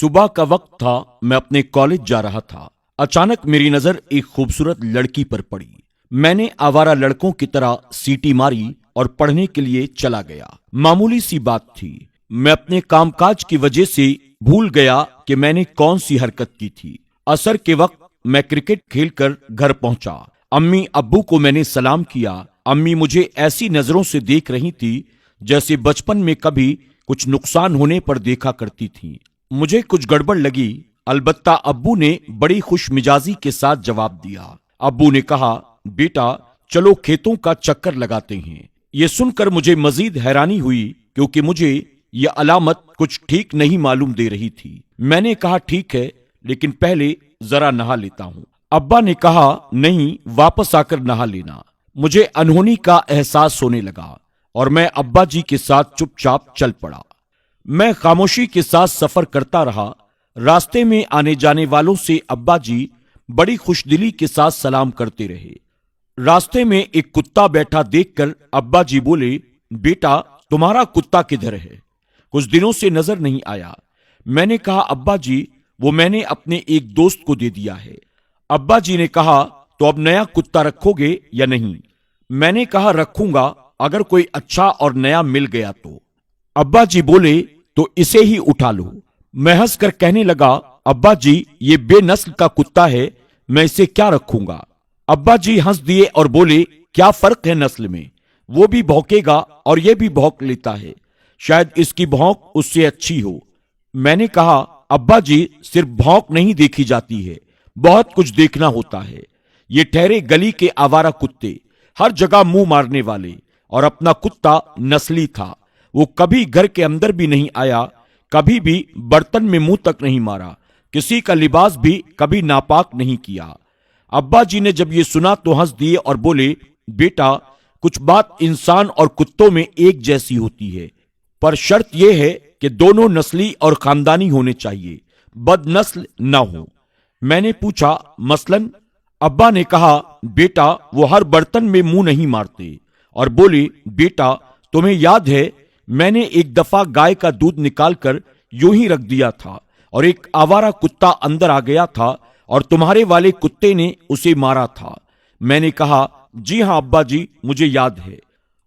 सुबह का वक्त था। मैं अपने कॉलेज जा रहा था। अचानक मेरी नजर एक खूबसूरत लड़की पर पड़ी। मैंने आवारा लड़कों की तरह सीटी मारी और पढ़ने के लिए चला गया। मामूली सी बात थी। मैं अपने कामकाज की वजह से भूल गया कि मैंने कौन सी हरकत की थी। असर के वक्त मैं क्रिकेट खेलकर घर पहुंचा। अम्मी अब्बू को मैंने सलाम किया। अम्मी मुझे ऐसी नजरों से देख रही थी जैसे बचपन में कभी कुछ नुकसान होने पर देखा करती थी। मुझे कुछ गड़बड़ लगी। अलबत्ता अब्बू ने बड़ी खुश मिजाजी के साथ जवाब दिया। अब्बू ने कहा, बेटा चलो खेतों का चक्कर लगाते हैं। ये सुनकर मुझे मजीद हैरानी हुई क्योंकि मुझे यह अलामत कुछ ठीक नहीं मालूम दे रही थी। मैंने कहा, ठीक है, लेकिन पहले जरा नहा लेता हूँ। अब्बा ने कहा, नहीं, वापस आकर नहा लेना। मुझे अनहोनी का एहसास होने लगा और मैं अब्बा जी के साथ चुपचाप चल पड़ा। मैं खामोशी के साथ सफर करता रहा। रास्ते में आने जाने वालों से अब्बा जी बड़ी खुशदिली के साथ सलाम करते रहे। रास्ते में एक कुत्ता बैठा देखकर अब्बा जी बोले, बेटा तुम्हारा कुत्ता किधर है? कुछ दिनों से नजर नहीं आया। मैंने कहा, अब्बा जी वो मैंने अपने एक दोस्त को दे दिया है। अब्बा जी ने कहा, तो अब नया कुत्ता रखोगे या नहीं? मैंने कहा, रखूंगा अगर कोई अच्छा और नया मिल गया तो। अब्बा जी बोले, तो इसे ही उठा लो। मैं हंसकर कहने लगा, अब्बा जी ये बेनस्ल का कुत्ता है, मैं इसे क्या रखूंगा? अब्बा जी हंस दिए और बोले, क्या फर्क है नस्ल में? वो भी भौंकेगा और ये भी भौंक लेता है, शायद इसकी भौंक उससे अच्छी हो। मैंने कहा, अब्बा जी सिर्फ भौंक नहीं देखी जाती है, बहुत कुछ देखना होता है। ये ठहरे गली के आवारा कुत्ते, हर जगह मुंह मारने वाले, और अपना कुत्ता नस्ली था। वो कभी घर के अंदर भी नहीं आया, कभी भी बर्तन में मुंह तक नहीं मारा, किसी का लिबास भी कभी नापाक नहीं किया। अब्बा जी ने जब ये सुना तो हंस दिए और बोले, बेटा कुछ बात इंसान और कुत्तों में एक जैसी होती है, पर शर्त यह है कि दोनों नस्ली और खानदानी होने चाहिए, बदनस्ल न हो। मैंने पूछा, मसलन? अब्बा ने कहा, बेटा वो हर बर्तन में मुंह नहीं मारते। और बोले, बेटा तुम्हें याद है मैंने एक दफा गाय का दूध निकालकर यूं ही रख दिया था और एक आवारा कुत्ता अंदर आ गया था और तुम्हारे वाले कुत्ते ने उसे मारा था। मैंने कहा, जी हां अब्बा जी मुझे याद है।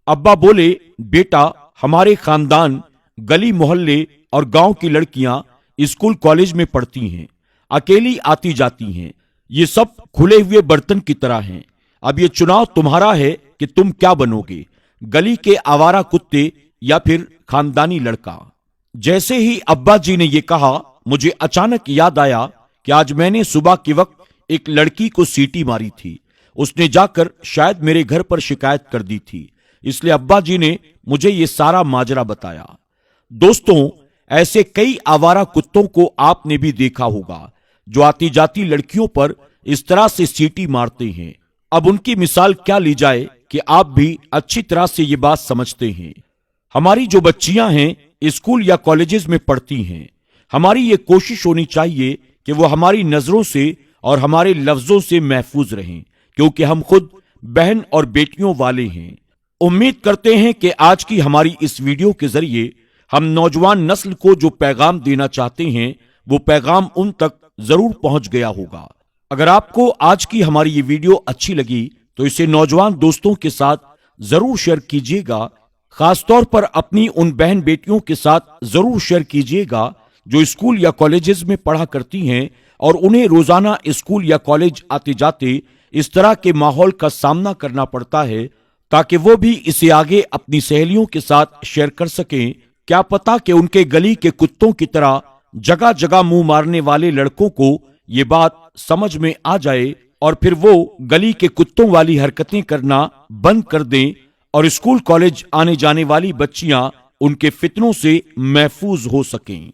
अब्बा बोले, बेटा हमारे खानदान, गली मोहल्ले और गांव की लड़कियां स्कूल कॉलेज में पढ़ती हैं, अकेली आती जाती हैं। ये सब खुले हुए बर्तन की तरह हैं। अब ये चुनाव तुम्हारा है कि तुम क्या बनोगे, गली के आवारा कुत्ते या फिर खानदानी लड़का। जैसे ही अब्बा जी ने यह कहा, मुझे अचानक याद आया कि आज मैंने सुबह के वक्त एक लड़की को सीटी मारी थी। उसने जाकर शायद मेरे घर पर शिकायत कर दी थी, इसलिए अब्बा जी ने मुझे यह सारा माजरा बताया। दोस्तों, ऐसे कई आवारा कुत्तों को आपने भी देखा होगा जो आती जाती लड़कियों पर इस तरह से सीटी मारते हैं। अब उनकी मिसाल क्या ली जाए कि आप भी अच्छी तरह से ये बात समझते हैं। हमारी जो बच्चियां हैं स्कूल या कॉलेजेस में पढ़ती हैं, हमारी ये कोशिश होनी चाहिए कि वो हमारी नजरों से और हमारे लफ्जों से महफूज रहें, क्योंकि हम खुद बहन और बेटियों वाले हैं। उम्मीद करते हैं कि आज की हमारी इस वीडियो के जरिए हम नौजवान नस्ल को जो पैगाम देना चाहते हैं वो पैगाम उन तक जरूर पहुंच गया होगा। अगर आपको आज की हमारी ये वीडियो अच्छी लगी तो इसे नौजवान दोस्तों के साथ जरूर शेयर कीजिएगा। खासतौर पर अपनी उन बहन बेटियों के साथ जरूर शेयर कीजिएगा जो स्कूल या कॉलेजेस में पढ़ा करती हैं और उन्हें रोजाना स्कूल या कॉलेज आते जाते इस तरह के माहौल का सामना करना पड़ता है, ताकि वो भी इसे आगे अपनी सहेलियों के साथ शेयर कर सकें। क्या पता कि उनके गली के कुत्तों की तरह जगह जगह मुंह मारने वाले लड़कों को ये बात समझ में आ जाए और फिर वो गली के कुत्तों वाली हरकतें करना बंद कर दें और स्कूल कॉलेज आने जाने वाली बच्चियां उनके फितनों से महफूज हो सकें।